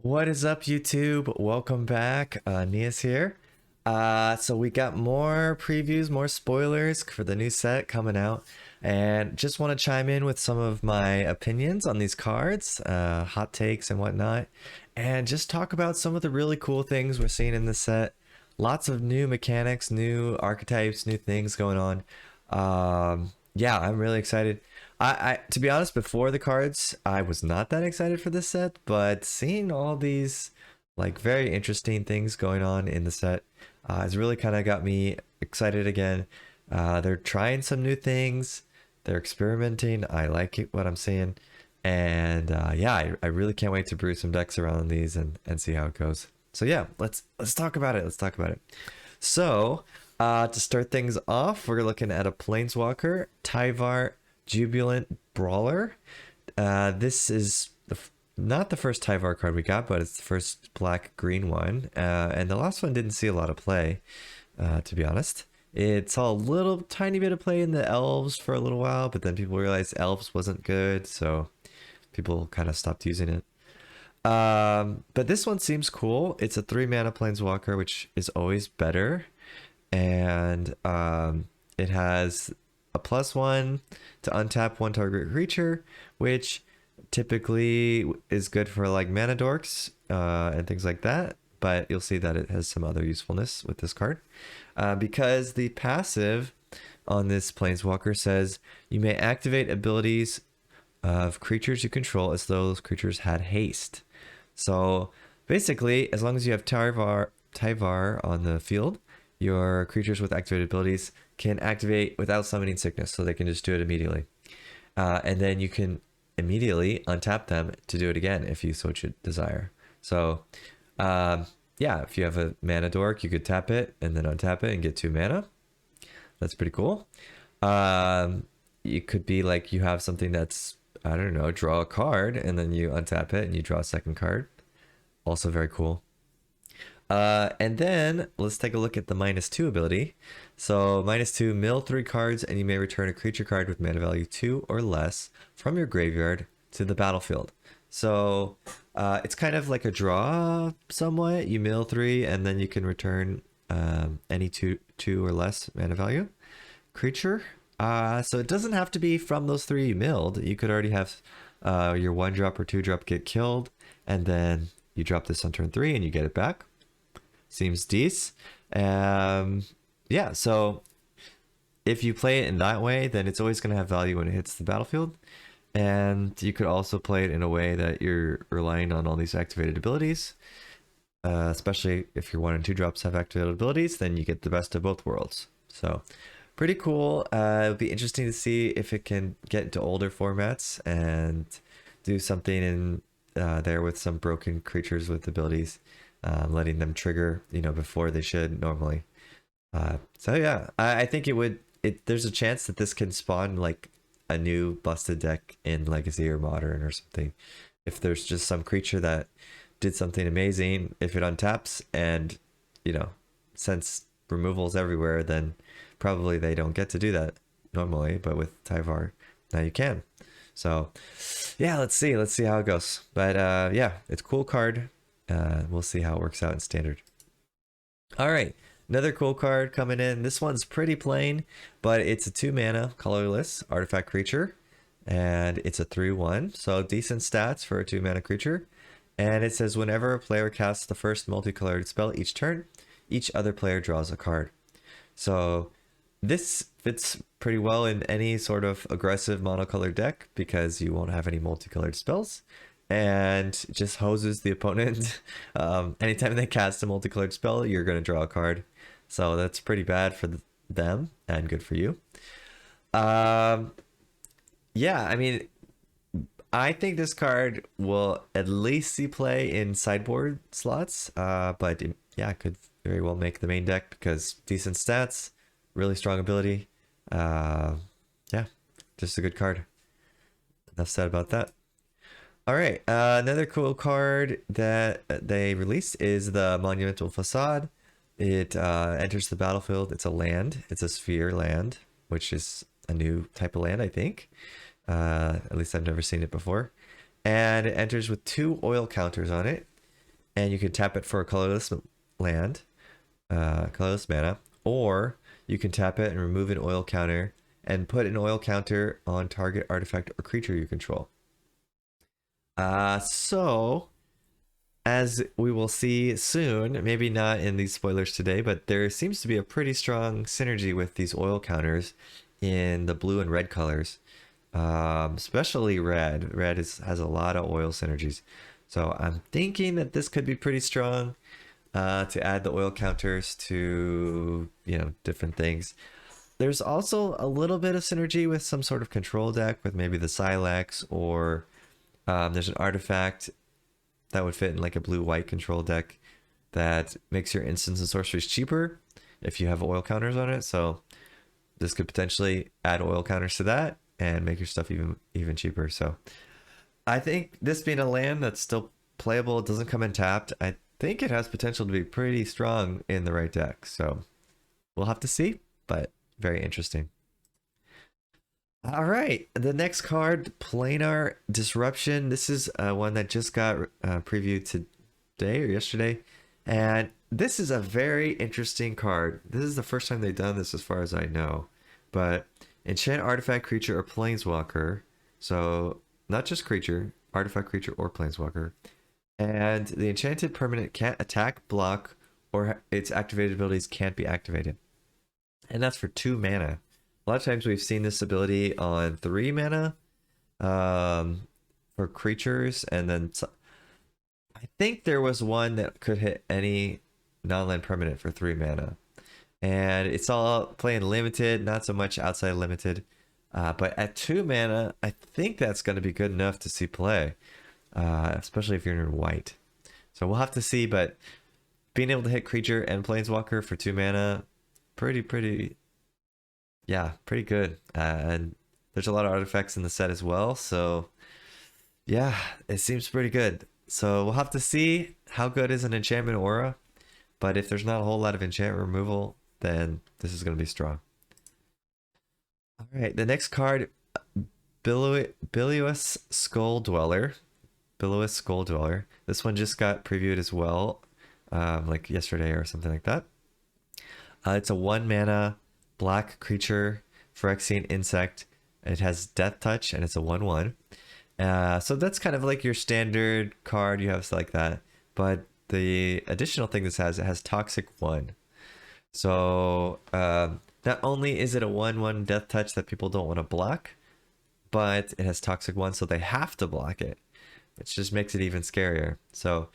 What is up, YouTube? Welcome back. Aeneas here. So we got more previews, more spoilers for the new set coming out, and just want to chime in with some of my opinions on these cards, hot takes and whatnot, and just talk about some of the really cool things we're seeing in this set. Lots of new mechanics, new archetypes, new things going on. Yeah, I'm really excited. I to be honest, before the cards, I was not that excited for this set, but seeing all these like very interesting things going on in the set has really kind of got me excited again. They're trying some new things, they're experimenting. I like it, what I'm seeing, and yeah, I really can't wait to brew some decks around these and see how it goes. So yeah, let's talk about it. Let's talk about it. So to start things off, we're looking at a Planeswalker, Tyvar Jubilant Brawler. This is not the first Tyvar card we got, but it's the first black-green one. And the last one didn't see a lot of play, to be honest. It saw a little tiny bit of play in the elves for a little while, but then people realized elves wasn't good, so people kind of stopped using it. But this one seems cool. It's a 3-mana Planeswalker, which is always better. And it has a +1 to untap one target creature, which typically is good for like mana dorks and things like that. But you'll see that it has some other usefulness with this card, because the passive on this Planeswalker says you may activate abilities of creatures you control as though those creatures had haste. So basically, as long as you have Tyvar on the field, your creatures with activated abilities can activate without summoning sickness, so they can just do it immediately. And then you can immediately untap them to do it again if you so desire. So yeah, if you have a mana dork, you could tap it and then untap it and get 2 mana. That's pretty cool. It could be like you have something that's, I don't know, draw a card and then you untap it and you draw a second card. Also very cool. And then let's take a look at the -2 ability. So -2, mill 3 cards and you may return a creature card with mana value 2 or less from your graveyard to the battlefield. So it's kind of like a draw somewhat. You mill 3 and then you can return any two or less mana value creature. So it doesn't have to be from those 3 you milled. You could already have your 1-drop or 2-drop get killed, and then you drop this on turn 3 and you get it back. Seems decent. Yeah, so if you play it in that way, then it's always going to have value when it hits the battlefield. And you could also play it in a way that you're relying on all these activated abilities. Especially if your 1 and 2 drops have activated abilities, then you get the best of both worlds. So pretty cool. It'll be interesting to see if it can get into older formats and do something in there with some broken creatures with abilities. Letting them trigger, before they should normally. So yeah, I think there's a chance that this can spawn like a new busted deck in Legacy or Modern or something. If there's just some creature that did something amazing, if it untaps and, since removals everywhere, then probably they don't get to do that normally, but with Tyvar, now you can. So yeah, let's see how it goes. But yeah, it's a cool card. We'll see how it works out in standard. All right, another cool card coming in. This one's pretty plain, but it's a 2-mana colorless artifact creature, and it's a 3/1, so decent stats for a 2-mana creature. And it says whenever a player casts the first multicolored spell each turn, each other player draws a card. So this fits pretty well in any sort of aggressive monocolored deck because you won't have any multicolored spells, and just hoses the opponent. Anytime they cast a multicolored spell, you're going to draw a card. So that's pretty bad for them and good for you. Yeah, I mean, I think this card will at least see play in sideboard slots, but yeah, it could very well make the main deck because decent stats, really strong ability. Yeah, just a good card. Enough said about that. All right, another cool card that they released is the Monumental Facade. It enters the battlefield. It's a land. It's a sphere land, which is a new type of land, I think. At least I've never seen it before. And it enters with 2 oil counters on it. and you can tap it for a colorless land, colorless mana, or you can tap it and remove an oil counter and put an oil counter on target artifact or creature you control. So as we will see soon, maybe not in these spoilers today, but there seems to be a pretty strong synergy with these oil counters in the blue and red colors, especially red. Red has a lot of oil synergies. So I'm thinking that this could be pretty strong to add the oil counters to, different things. There's also a little bit of synergy with some sort of control deck with maybe the Silex, or there's an artifact that would fit in like a blue-white control deck that makes your instants and sorceries cheaper if you have oil counters on it. So this could potentially add oil counters to that and make your stuff even cheaper. So I think this being a land that's still playable, it doesn't come in tapped, I think it has potential to be pretty strong in the right deck. So we'll have to see, but very interesting. All right, the next card, Planar Disruption. This is one that just got previewed today or yesterday, and this is a very interesting card. This is the first time they've done this as far as I know, but enchant artifact, creature, or planeswalker. So not just creature, artifact, creature, or planeswalker. And the enchanted permanent can't attack, block, or its activated abilities can't be activated. And that's for 2 mana. A lot of times we've seen this ability on 3 mana for creatures, and then I think there was one that could hit any non-land permanent for 3 mana. And it's all playing limited, not so much outside limited. But at 2 mana, I think that's going to be good enough to see play, especially if you're in white. So we'll have to see, but being able to hit creature and planeswalker for 2 mana, pretty good. And there's a lot of artifacts in the set as well, so yeah, it seems pretty good. So we'll have to see how good is an enchantment aura, but if there's not a whole lot of enchantment removal, then this is going to be strong. All right, the next card, Bilious Skull Dweller. Bilious Skull Dweller. This one just got previewed as well, like yesterday or something like that. It's a 1 mana black creature, Phyrexian insect. It has Death Touch, and it's a 1/1. So that's kind of like your standard card. You have like that, but the additional thing this has, it has Toxic 1. So not only is it a 1/1 Death Touch that people don't want to block, but it has Toxic 1, so they have to block it, which just makes it even scarier. So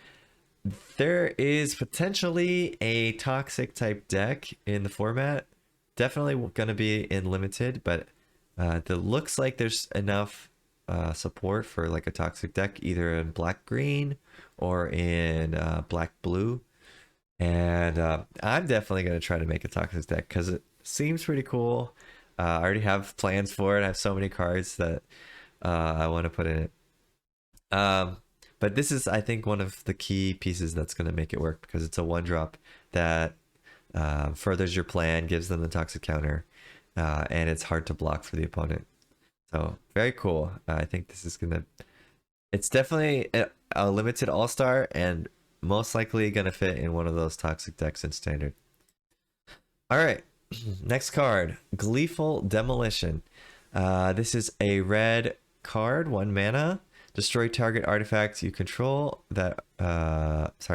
there is potentially a toxic type deck in the format. Definitely going to be in limited, but it looks like there's enough support for like a toxic deck, either in black green or in black blue. And I'm definitely going to try to make a toxic deck because it seems pretty cool. I already have plans for it. I have so many cards that I want to put in it. But this is, I think, one of the key pieces that's going to make it work, because it's a 1-drop that furthers your plan, gives them the toxic counter, and it's hard to block for the opponent. So very cool. I think this is gonna, it's definitely a limited all-star, and most likely gonna fit in one of those toxic decks in standard. All right, next card, Gleeful Demolition. This is a red card, 1 mana. Destroy target artifact you control that,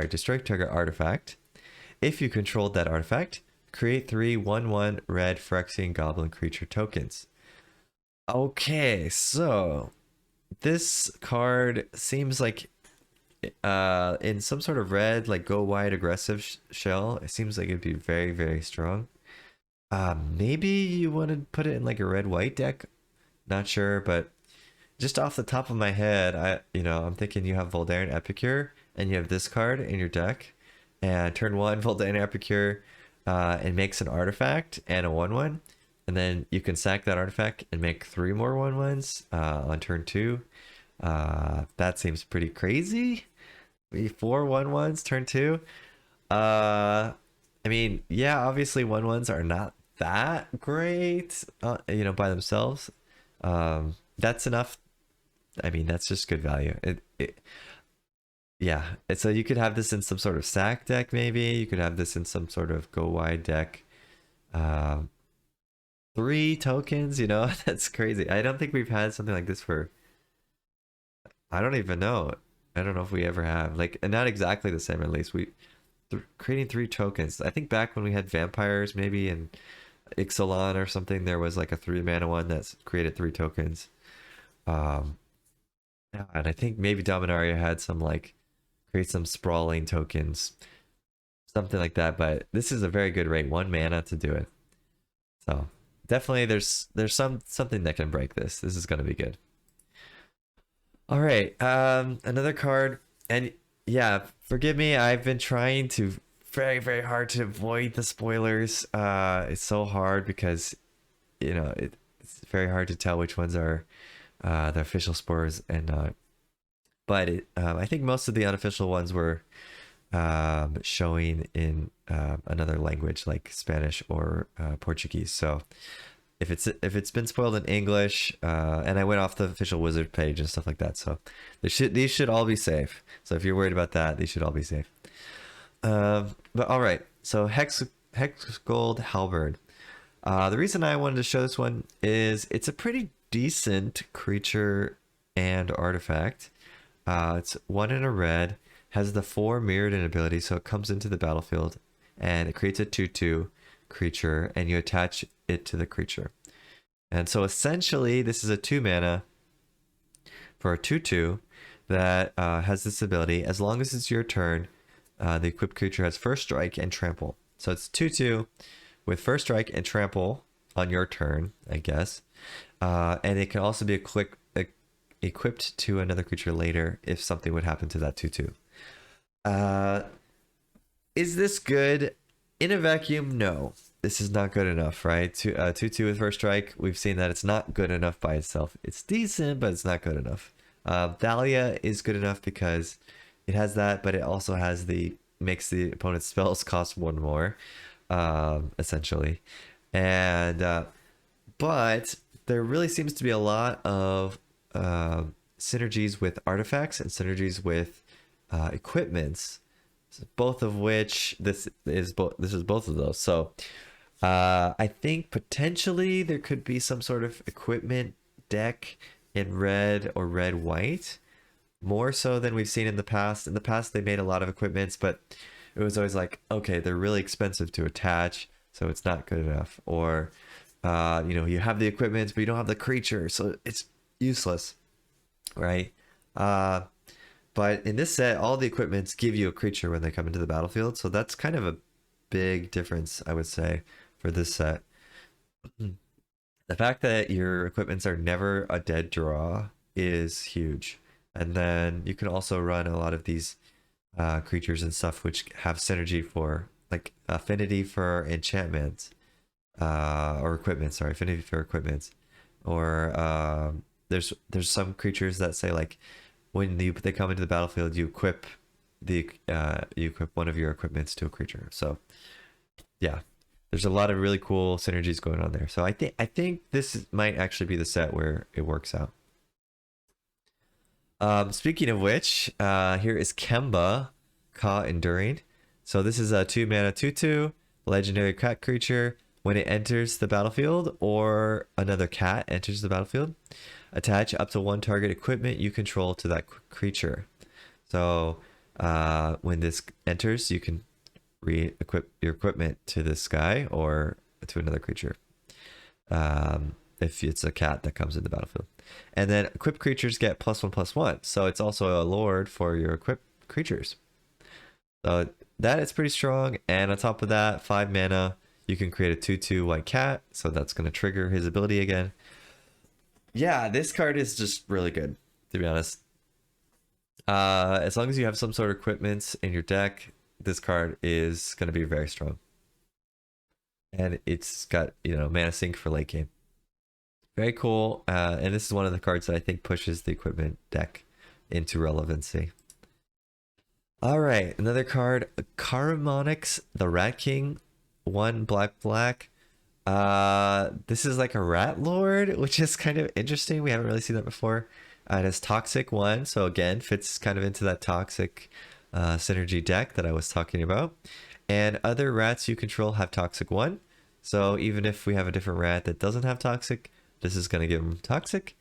destroy target artifact. If you controlled that artifact, create 3 1/1 red Phyrexian Goblin creature tokens. Okay, so this card seems like in some sort of red, like go wide aggressive shell, it seems like it'd be very, very strong. Maybe you want to put it in like a red-white deck, not sure, but just off the top of my head, I'm thinking you have Voldaren Epicure and you have this card in your deck, and turn 1 Voldaren Epicure and makes an artifact and a 1/1, and then you can sack that artifact and make 3 more 1/1s on turn 2. That seems pretty crazy. 4 1/1s turn 2. I mean, yeah, obviously 1/1s are not that great, by themselves. That's enough. I mean, that's just good value. Yeah, so you could have this in some sort of sack deck, maybe. You could have this in some sort of go wide deck. Um, 3 tokens, that's crazy. I don't think we've had something like this for, I don't even know. I don't know if we ever have. Like, and not exactly the same, at least. Creating 3 tokens. I think back when we had vampires, maybe, and Ixalan or something, there was like a 3 mana one that's created 3 tokens. Um, yeah, and I think maybe Dominaria had some like create some sprawling tokens, something like that. But this is a very good rate, 1 mana to do it. So definitely, there's something that can break this. This is gonna be good. All right, another card, and yeah, forgive me. I've been trying to very hard to avoid the spoilers. It's so hard because it's very hard to tell which ones are the official spoilers and not. But I think most of the unofficial ones were showing in another language like Spanish or Portuguese. So if it's been spoiled in English, and I went off the official wizard page and stuff like that, so these should all be safe. So if you're worried about that, these should all be safe. But all right, so Hex Gold Halberd. The reason I wanted to show this one is it's a pretty decent creature and artifact. It's 1 in a red, has the 4 mirrored in ability, so it comes into the battlefield and it creates a 2/2 creature, and you attach it to the creature. And so essentially, this is a 2 mana for a 2/2 that has this ability. As long as it's your turn, the equipped creature has first strike and trample. So it's 2/2 with first strike and trample on your turn, I guess. And it can also be equipped to another creature later if something would happen to that 2/2. Is this good? In a vacuum, no. This is not good enough, right? 2/2 with first strike, we've seen that it's not good enough by itself. It's decent, but it's not good enough. Thalia is good enough because it has that, but it also has makes the opponent's spells cost 1 more, essentially. And but there really seems to be a lot of synergies with artifacts and synergies with equipments, both of which this is both of those. So I think potentially there could be some sort of equipment deck in red or red white, more so than we've seen in the past. In the past, they made a lot of equipments, but it was always like, okay, they're really expensive to attach, so it's not good enough. Or you have the equipment, but you don't have the creature, so it's useless, right? But in this set, all the equipments give you a creature when they come into the battlefield, so that's kind of a big difference, I would say, for this set. The fact that your equipments are never a dead draw is huge. And then you can also run a lot of these creatures and stuff which have synergy for, like, affinity for enchantments, or equipment, sorry, affinity for equipments. Or there's some creatures that say, like, when they come into the battlefield, you equip one of your equipments to a creature. So yeah, there's a lot of really cool synergies going on there. So I think this might actually be the set where it works out. Speaking of which, here is Kemba, Ka Enduring. So this is a 2 mana 2/2 legendary cat creature. When it enters the battlefield or another cat enters the battlefield, attach up to 1 target equipment you control to that creature. So when this enters, you can re-equip your equipment to this guy or to another creature, if it's a cat that comes in the battlefield. And then equipped creatures get +1/+1, so it's also a lord for your equipped creatures. So that is pretty strong. And on top of that, 5 mana, you can create a 2/2 white cat, so that's going to trigger his ability again. Yeah, this card is just really good, to be honest. As long as you have some sort of equipment in your deck, this card is going to be very strong. And it's got, mana sink for late game. Very cool. And this is one of the cards that I think pushes the equipment deck into relevancy. All right, another card, Caramonix, the Rat King, 1 black. This is like a rat lord, which is kind of interesting. We haven't really seen that before. It has Toxic 1, so again, fits kind of into that Toxic synergy deck that I was talking about. And other rats you control have Toxic 1, so even if we have a different rat that doesn't have Toxic, this is going to give them Toxic.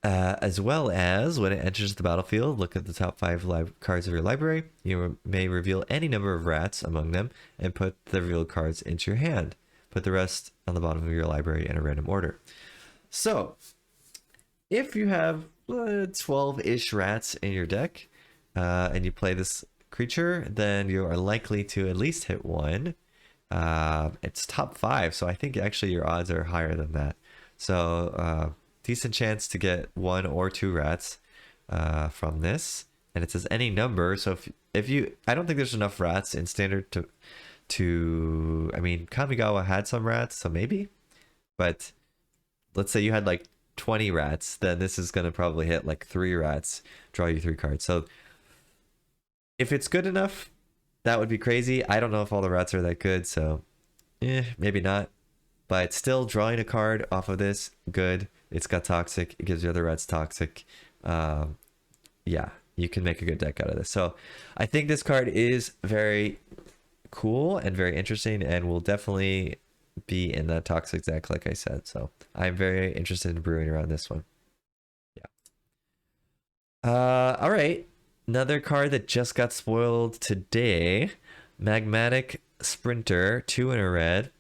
As well as, when it enters the battlefield, look at the top 5 cards of your library. You may reveal any number of rats among them and put the revealed cards into your hand. Put the rest on the bottom of your library in a random order. So, if you have 12-ish rats in your deck, and you play this creature, then you are likely to at least hit one. It's top 5, so I think actually your odds are higher than that. So, decent chance to get 1 or 2 rats from this. And it says any number, so if you, I don't think there's enough rats in standard to I mean, Kamigawa had some rats, so maybe, but let's say you had like 20 rats, then this is going to probably hit like 3 rats, draw you 3 cards. So if it's good enough, that would be crazy. I don't know if all the rats are that good, so maybe not. But still, drawing a card off of this, good. It's got Toxic. It gives the other rats Toxic. Yeah, you can make a good deck out of this. So I think this card is very cool and very interesting, and will definitely be in that Toxic deck, like I said. So I'm very interested in brewing around this one. Yeah. All right. Another card that just got spoiled today. Magmatic Sprinter, 2 in a red.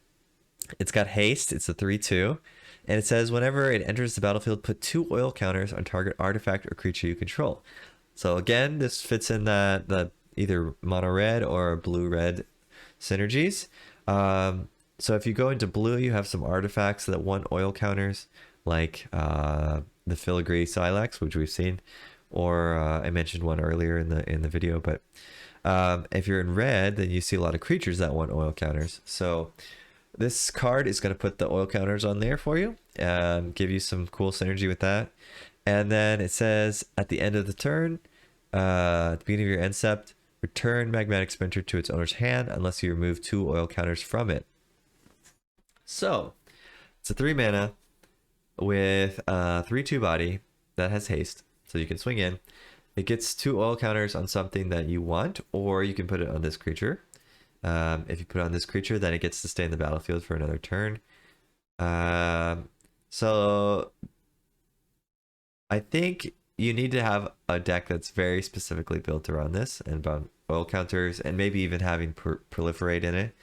It's got haste. It's a 3/2. And it says whenever it enters the battlefield, put 2 oil counters on target artifact or creature you control. So again, this fits in the either mono red or blue red synergies. So if you go into blue, you have some artifacts that want oil counters, like the Filigree Silex, which we've seen, or I mentioned one earlier in the video. But if you're in red, then you see a lot of creatures that want oil counters. So this card is going to put the oil counters on there for you and give you some cool synergy with that. And then it says at the end of the turn, at the beginning of your end step, return Magmatic Sprinter to its owner's hand unless you remove 2 oil counters from it. So it's a 3 mana with a 3/2 body that has haste, so you can swing in. It gets 2 oil counters on something that you want, or you can put it on this creature. If you put it on this creature, then it gets to stay in the battlefield for another turn. So I think you need to have a deck that's very specifically built around this and about oil counters, and maybe even having proliferate in it.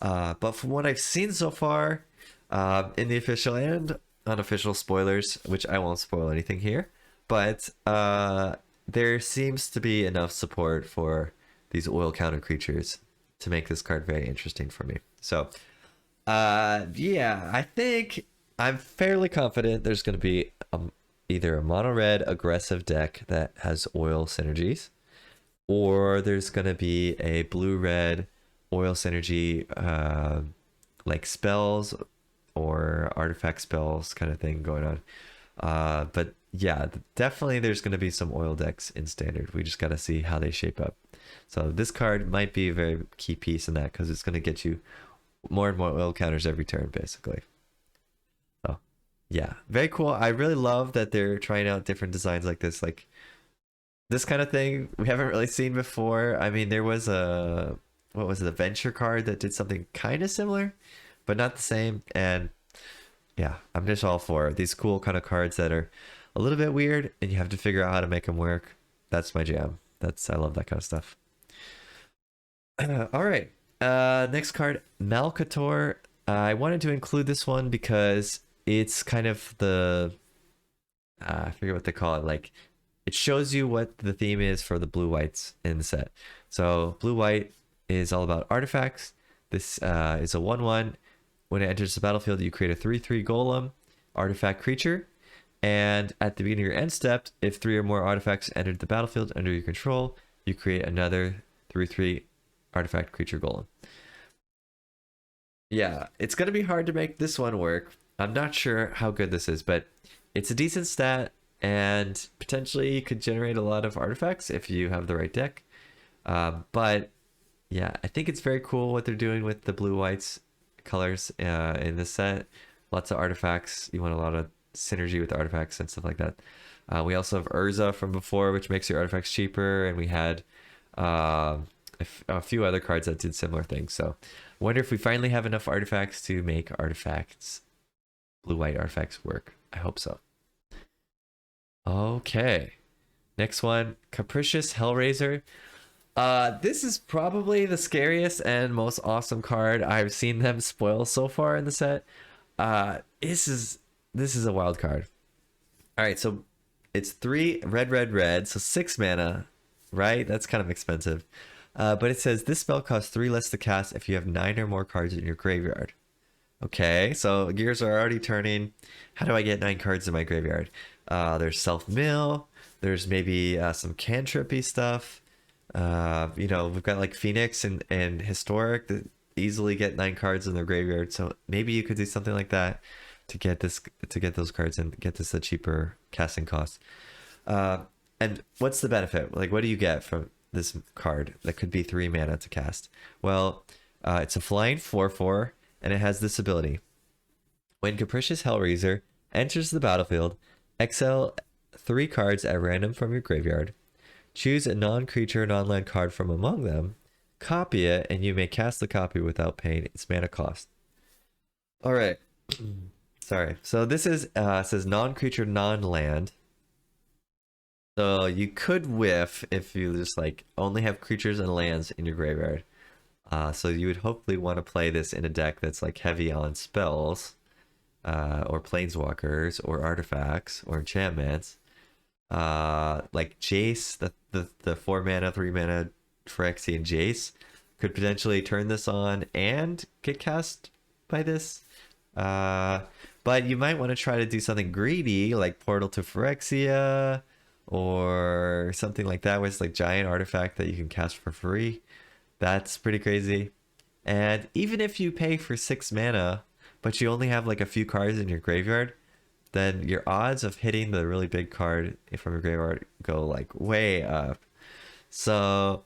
But from what I've seen so far, in the official and unofficial spoilers, which I won't spoil anything here, but there seems to be enough support for these oil counter creatures to make this card very interesting for me. So yeah, I think I'm fairly confident there's going to be either a mono red aggressive deck that has oil synergies, or there's going to be a blue red oil synergy, like spells or artifact spells kind of thing going on. But yeah, definitely there's going to be some oil decks in standard. We just got to see how they shape up. So this card might be a very key piece in that, because it's going to get you more and more oil counters every turn, basically. So yeah, very cool. I really love that they're trying out different designs like this. Like this kind of thing we haven't really seen before. I mean, there was a, what was it, a venture card that did something kind of similar, but not the same. And yeah, I'm just all for these cool kind of cards that are a little bit weird and you have to figure out how to make them work. That's my jam. I love that kind of stuff. All right. Next card, Malcator. I wanted to include this one because it's kind of the, I forget what they call it. Like, it shows you what the theme is for the blue whites in the set. So blue white is all about artifacts. This is a 1/1. When it enters the battlefield, you create a 3/3 golem artifact creature. And at the beginning of your end step, if 3 or more artifacts entered the battlefield under your control, you create another 3/3 artifact creature golem. Yeah, it's going to be hard to make this one work. I'm not sure how good this is, but it's a decent stat, and potentially could generate a lot of artifacts if you have the right deck. But yeah, I think it's very cool what they're doing with the blue whites colors in this set. Lots of artifacts. You want a lot of synergy with artifacts and stuff like that. We also have Urza from before, which makes your artifacts cheaper, and we had a few other cards that did similar things. So wonder if we finally have enough artifacts to make artifacts, blue-white artifacts work. I hope so. Okay. Next one, Capricious Hellraiser. This is probably the scariest and most awesome card I've seen them spoil so far in the set. This is a wild card. All right, so it's 3 red, red, red, so 6 mana, right? That's kind of expensive. But it says this spell costs 3 less to cast if you have 9 or more cards in your graveyard. Okay, so gears are already turning. How do I get 9 cards in my graveyard? There's self-mill. There's maybe some cantrippy stuff. You know, we've got like Phoenix and Historic that easily get 9 cards in their graveyard. So maybe you could do something like that to get those cards and get this a cheaper casting cost. And what's the benefit? Like, what do you get from this card that could be 3 mana to cast? Well, it's a flying 4/4, and it has this ability. When Capricious Hellraiser enters the battlefield, exile 3 cards at random from your graveyard. Choose a non-creature, non-land card from among them, copy it, and you may cast the copy without paying its mana cost. All right. Sorry. So this is says non-creature, non-land. So you could whiff if you just like only have creatures and lands in your graveyard. So you would hopefully want to play this in a deck that's like heavy on spells, or planeswalkers, or artifacts, or enchantments. Like Jace, the 4 mana, 3 mana Phyrexian Jace could potentially turn this on and get cast by this. But you might want to try to do something greedy like Portal to Phyrexia or something like that, where it's like giant artifact that you can cast for free. That's pretty crazy. And even if you pay for 6 mana, but you only have like a few cards in your graveyard, then your odds of hitting the really big card from your graveyard go like way up. So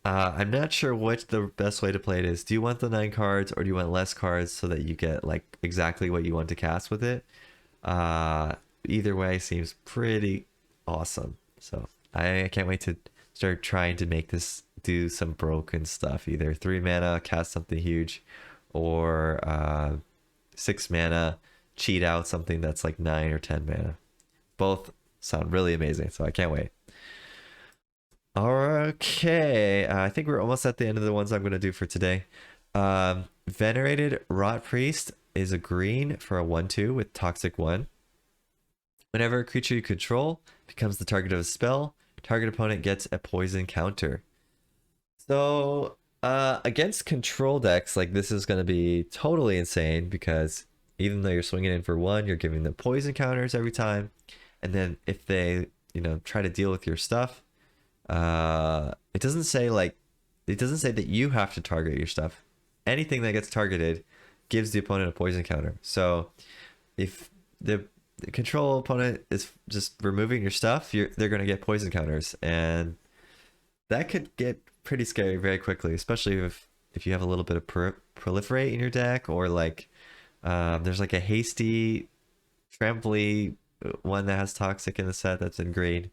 I'm not sure which the best way to play it is. Do you want the 9 cards or do you want less cards so that you get like exactly what you want to cast with it? Either way seems pretty awesome. So I can't wait to start trying to make this do some broken stuff. Either 3 mana, cast something huge, or 6 mana, cheat out something that's like 9 or 10 mana. Both sound really amazing, so I can't wait. Okay, I think we're almost at the end of the ones I'm going to do for today. Venerated Rot Priest is a green for a 1/2 with Toxic 1. Whenever a creature you control becomes the target of a spell, target opponent gets a poison counter. So against control decks, like this is going to be totally insane, because even though you're swinging in for 1, you're giving them poison counters every time. And then if they, you know, try to deal with your stuff, it doesn't say that you have to target your stuff. Anything that gets targeted gives the opponent a poison counter. So if the control opponent is just removing your stuff, they're going to get poison counters, and that could get pretty scary very quickly, especially if you have a little bit of proliferate in your deck, or like there's like a hasty Trampley one that has toxic in the set that's in green.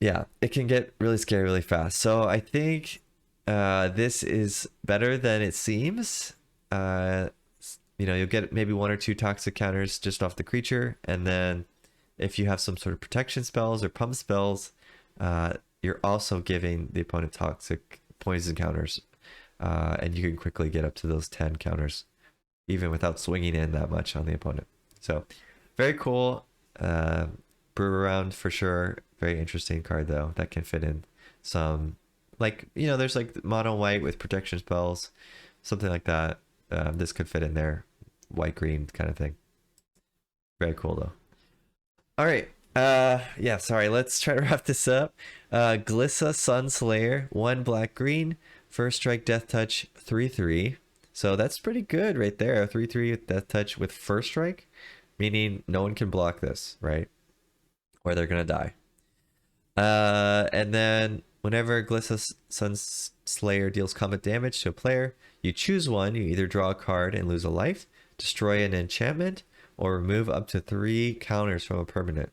Yeah, it can get really scary really fast. So I think this is better than it seems. You know, you'll get maybe 1 or 2 toxic counters just off the creature, and then if you have some sort of protection spells or pump spells, you're also giving the opponent toxic poison counters, and you can quickly get up to those 10 counters even without swinging in that much on the opponent. So very cool. Brew around for sure. Very interesting card though, that can fit in some, like, you know, there's like mono white with protection spells, something like that. This could fit in there, white green kind of thing. Very cool though. All right, yeah, sorry, let's try to wrap this up. Glissa Sunslayer, 1 black green, first strike, death touch, 3/3. So that's pretty good right there. 3/3 with death touch with first strike, meaning no one can block this, right? Or they're gonna die. And then whenever Glissa Sunslayer deals combat damage to a player, you choose one. You either draw a card and lose a life, destroy an enchantment, or remove up to 3 counters from a permanent.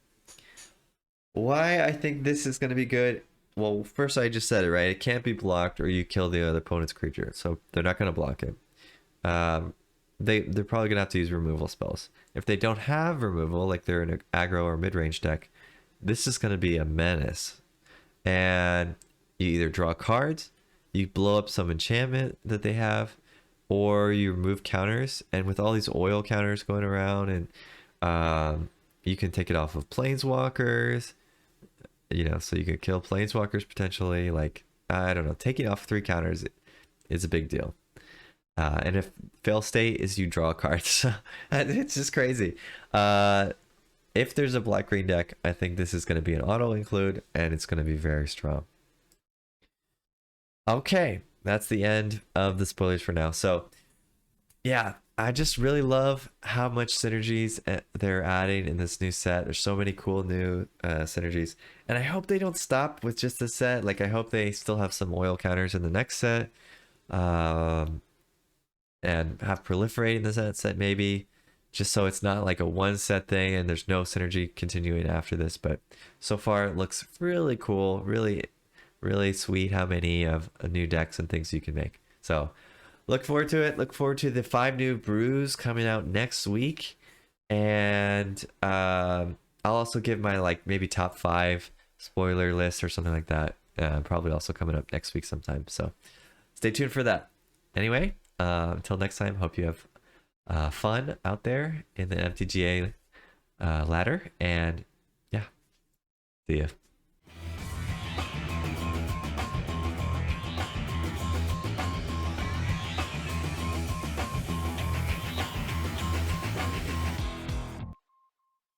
Why I think this is going to be good. Well, first I just said it, right? It can't be blocked or you kill the other opponent's creature. So they're not going to block it. Um, they're probably going to have to use removal spells. If they don't have removal, like they're in an aggro or mid-range deck, this is going to be a menace. And you either draw cards, you blow up some enchantment that they have, or you remove counters. And with all these oil counters going around, and you can take it off of planeswalkers, you know, so you could kill planeswalkers potentially. Like, I don't know, taking off 3 counters is a big deal. And if fail state is you draw cards, it's just crazy. If there's a black green deck, I think this is going to be an auto include, and it's going to be very strong. Okay, that's the end of the spoilers for now. So yeah, I just really love how much synergies they're adding in this new set. There's so many cool new synergies, and I hope they don't stop with just this set. Like, I hope they still have some oil counters in the next set, and have proliferating the set maybe, just so it's not like a one set thing and there's no synergy continuing after this. But so far it looks really cool, really sweet how many of new decks and things you can make. So look forward to it. Look forward to the 5 new brews coming out next week. And I'll also give my like maybe top 5 spoiler list or something like that. Probably also coming up next week sometime. So stay tuned for that. Anyway, until next time, hope you have fun out there in the MTGA ladder. And yeah, see ya.